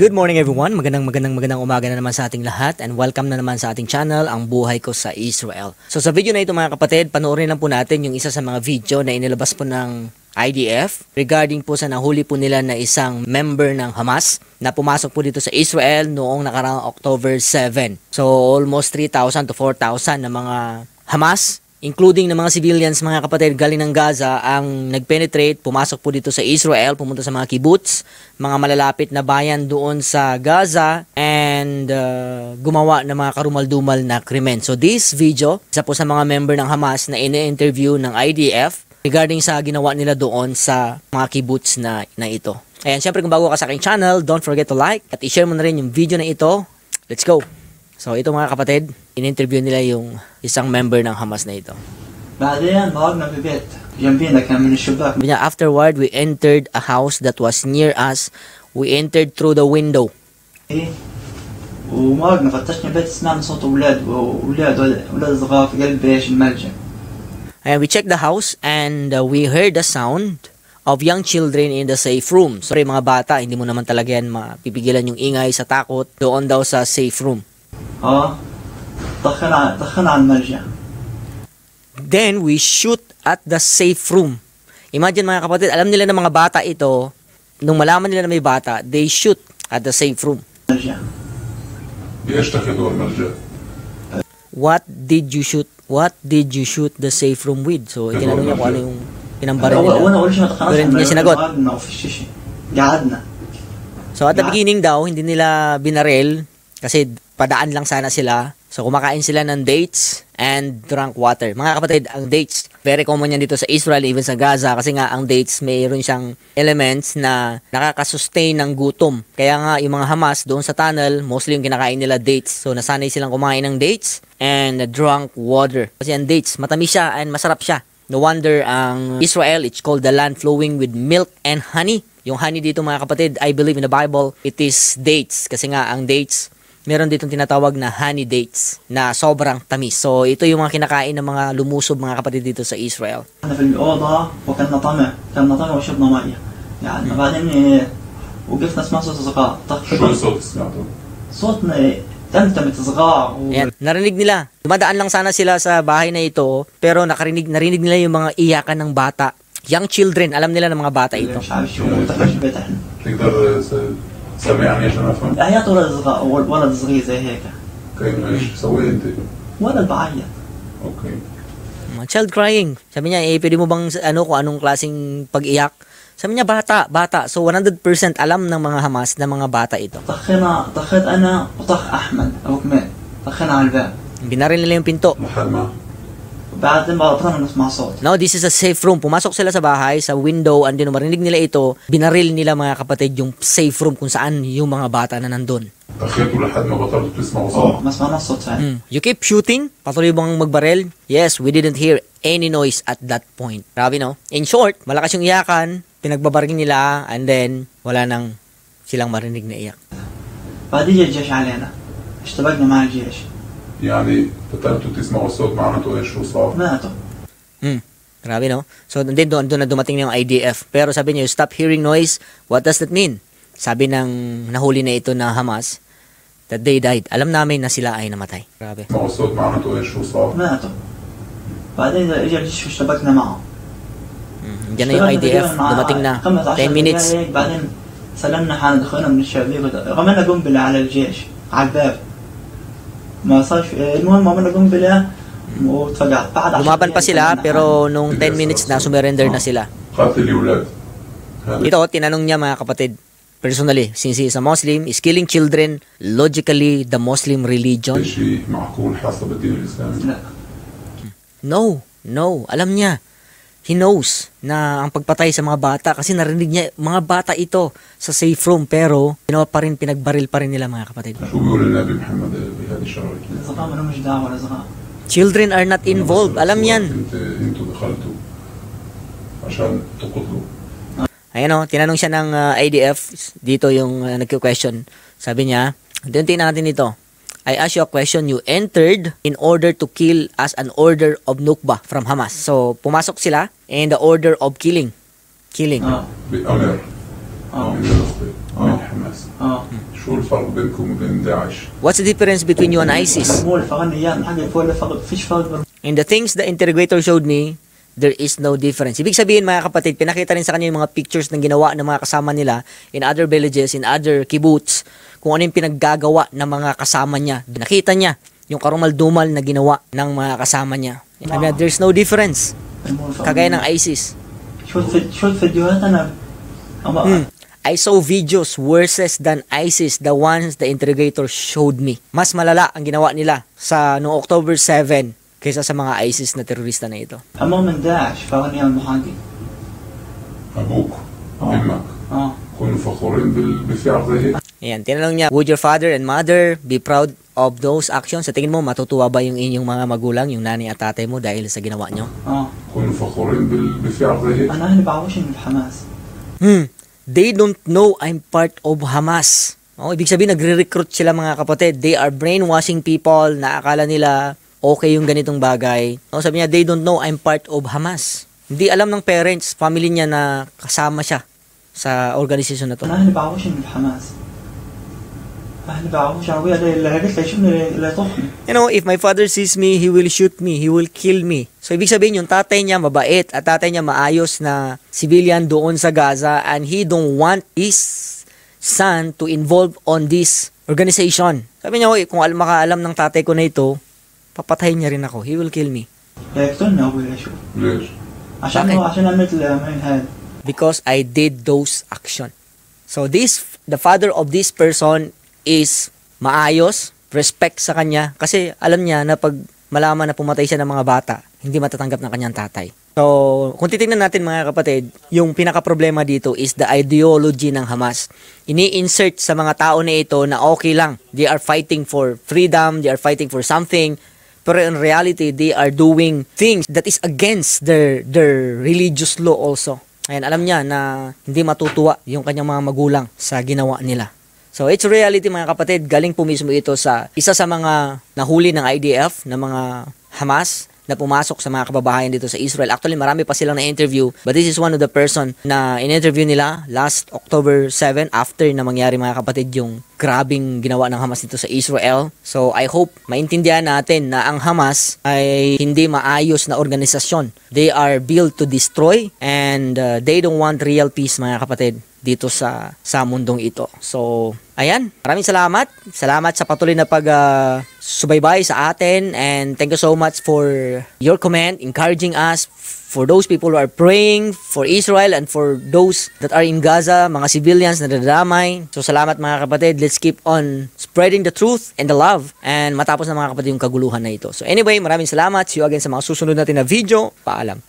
Good morning everyone, magandang umaga na naman sa ating lahat and welcome na naman sa ating channel, Ang Buhay Ko sa Israel. So sa video na ito mga kapatid, panoorin lang po natin yung isa sa mga video na inilabas po ng IDF regarding po sa nahuli po nila na isang member ng Hamas na pumasok po dito sa Israel noong nakaraang October 7. So almost 3,000 to 4,000 na mga Hamas, including ng mga civilians, mga kapatid, galing ng Gaza, ang nagpenetrate, pumasok po dito sa Israel, pumunta sa mga kibbutz, mga malalapit na bayan doon sa Gaza, and gumawa ng mga karumal-dumal na krimen. So this video, isa po sa mga member ng Hamas na ini-interview ng IDF regarding sa ginawa nila doon sa mga kibbutz na ito. Ayan, syempre kung bago ka sa aking channel, don't forget to like at i-share mo na rin yung video na ito. Let's go! So ito mga kapatid, in-interview nila yung isang member ng Hamas na ito. Afterward, we entered a house that was near us. We entered through the window. And we checked the house and we heard the sound of young children in the safe room. Sorry mga bata, hindi mo naman talaga yan mapipigilan yung ingay sa takot doon daw sa safe room. Then we shoot at the safe room. Imagine mga kapatid, alam nila ng mga bata ito, nung malaman nila na may bata, they shoot at the safe room. What did you shoot? What did you shoot the safe room with? So tinanong niya kung ano yung pinambaril nila. Pero hindi niya sinagot. So at the beginning daw, hindi nila binaril kasi padaan lang sana sila. So kumakain sila ng dates and drank water. Mga kapatid, ang dates, very common yan dito sa Israel, even sa Gaza, kasi nga ang dates mayroon siyang elements na nakakasustain ng gutom. Kaya nga yung mga Hamas doon sa tunnel, mostly yung kinakain nila dates. So nasanay silang kumain ng dates and drunk water. Kasi ang dates, matamis siya and masarap siya. No wonder ang Israel, it's called the land flowing with milk and honey. Yung honey dito mga kapatid, I believe in the Bible, it is dates. Kasi nga ang dates, meron ditong tinatawag na honey dates na sobrang tamis. So ito yung mga kinakain ng mga lumusob mga kapatid dito sa Israel. Ayan, narinig nila. Dumadaan lang sana sila sa bahay na ito, pero narinig nila yung mga iyakan ng bata. Young children, alam nila ng mga bata ito. سامعني عشان افهم. عيط ولد صغير زي هيك. كيف ايش سويت انت؟ ولد بعيط. اوكي. Child crying. Sabi niya, pwede mo bang kung anong klaseng pag-iyak? Sabi niya, bata. So 100% alam ng mga Hamas na mga bata ito. طخت انا وطخ احمد ابو كمال. طخنا على الباب. Binaril nila yung pinto. Now, this is a safe room. Pumasok sila sa bahay, sa window, and then marinig nila ito, binaril nila mga kapatid yung safe room kung saan yung mga bata na nandun. You keep shooting? Patuloy bang magbaril? Yes, we didn't hear any noise at that point. Grabe no? In short, malakas yung iyakan, pinagbabaril nila, and then wala nang silang marinig na iyak. بعدين الجيش علينا اشتبكنا مع الجيش يعني قتلتوا تسمعوا الصوت معناته ايش هو صار؟ ماتوا. Grabe no? So doon na dumating yung IDF. Pero sabi niya, stop hearing noise. What does that mean? Sabi ng nahuli na ito na Hamas, that they died. Alam namin na sila ay namatay. Grabe. تسمعوا الصوت معناته ايش هو صار؟ ماتوا. بعدين اجى الجيش واشتبكنا معه. Diyan na yung IDF. Dumating na. 10 minutes. بعدين سلمنا حالنا دخلنا من الشبابيك رمينا قنبلة على الجيش على الباب. ما صارش المهم عملنا قنبلة وتفقعت بعد. Lumaban pa sila pero nung 10 minutes na surrender na sila. Ito tinanong niya mga kapatid personally, since he is a Muslim, is killing children logically the Muslim religion? No, alam niya. He knows na ang pagpatay sa mga bata kasi narinig niya mga bata ito sa safe room pero pinagbaril pa rin nila mga kapatid. Children are not involved. Alam yan. Ayan o, tinanong siya ng IDF. Dito yung nagko-question. Sabi niya, tingnan natin ito. I ask you a question. You entered in order to kill as an order of Nukba from Hamas. So, pumasok sila in the order of killing. من الإخوة من حماس اه شو الفرق بينكم وبين داعش؟ What's the difference between you and ISIS? مو الفرق ايام حاجه فوق الفرق فيش فرق. In the things the interrogator showed me, there is no difference. Ibig sabihin mga kapatid, pinakita rin sa kanya yung mga pictures ng ginawa ng mga kasama nila in other villages, in other kibbutz, kung ano yung pinaggagawa ng mga kasama niya. Nakita niya yung karumal-dumal na ginawa ng mga kasama niya. I mean, there's no difference. Kagaya ng ISIS. شوف فيديوهات انا I saw videos worse than ISIS, the ones the interrogator showed me. Mas malala ang ginawa nila sa noong October 7 kaysa sa mga ISIS na terorista na ito. اما من داعش فغني عن محاكي. أبوك أمك اه كونوا فخورين بفعل زي هيك؟ Ayan, tinanong niya, would your father and mother be proud of those actions? Sa tingin mo, matutuwa ba yung inyong mga magulang, yung nanay at tatay mo dahil sa ginawa nyo? اه كونوا فخورين بفعل زي هيك؟ انا اهلي بعرفش من حماس. They don't know I'm part of Hamas. Oh, ibig sabihin, nagre-recruit sila mga kapatid. They are brainwashing people na akala nila okay yung ganitong bagay. Oh, sabi niya, they don't know I'm part of Hamas. Hindi alam ng parents, family niya na kasama siya sa organisasyon na to. انا اهلي بعرفش من حماس. اهلي بعرفش ابويا ده اللي هجت يشوفني اللي يطخني. You know, if my father sees me, he will shoot me, he will kill me. So, ibig sabihin, yung tatay niya mabait at tatay niya maayos na civilian doon sa Gaza and he don't want his son to involve on this organization. Sabi niya, kung makaalam ng tatay ko na ito, papatayin niya rin ako. He will kill me. يقتلني ابويا شوف. ليش؟ عشان هو عشان عملت من هذا. Because I did those action. So, the father of this person is maayos, respect sa kanya, kasi alam niya na pag malaman na pumatay siya ng mga bata, hindi matatanggap ng kanyang tatay. So, kung titingnan natin mga kapatid, yung pinaka-problema dito is the ideology ng Hamas. Ini-insert sa mga tao na ito na okay lang. They are fighting for freedom, they are fighting for something, pero in reality, they are doing things that is against their religious law also. Ayan, alam niya na hindi matutuwa yung kanyang mga magulang sa ginawa nila. So, it's reality mga kapatid, galing po mismo ito sa isa sa mga nahuli ng IDF, na mga Hamas, na pumasok sa mga kababayan dito sa Israel. Actually, marami pa silang na-interview, but this is one of the person na in-interview nila last October 7 after na mangyari mga kapatid yung grabing ginawa ng Hamas dito sa Israel. So, I hope maintindihan natin na ang Hamas ay hindi maayos na organisasyon. They are built to destroy and they don't want real peace mga kapatid dito sa mundong ito. So, ayan, maraming salamat. Salamat sa patuloy na subaybay sa atin, and thank you so much for your comment, encouraging us, for those people who are praying for Israel and for those that are in Gaza, mga civilians na nadadamay. So, salamat mga kapatid. Let's keep on spreading the truth and the love, and matapos na mga kapatid yung kaguluhan na ito. So, anyway, maraming salamat. See you again sa mga susunod natin na video. Paalam.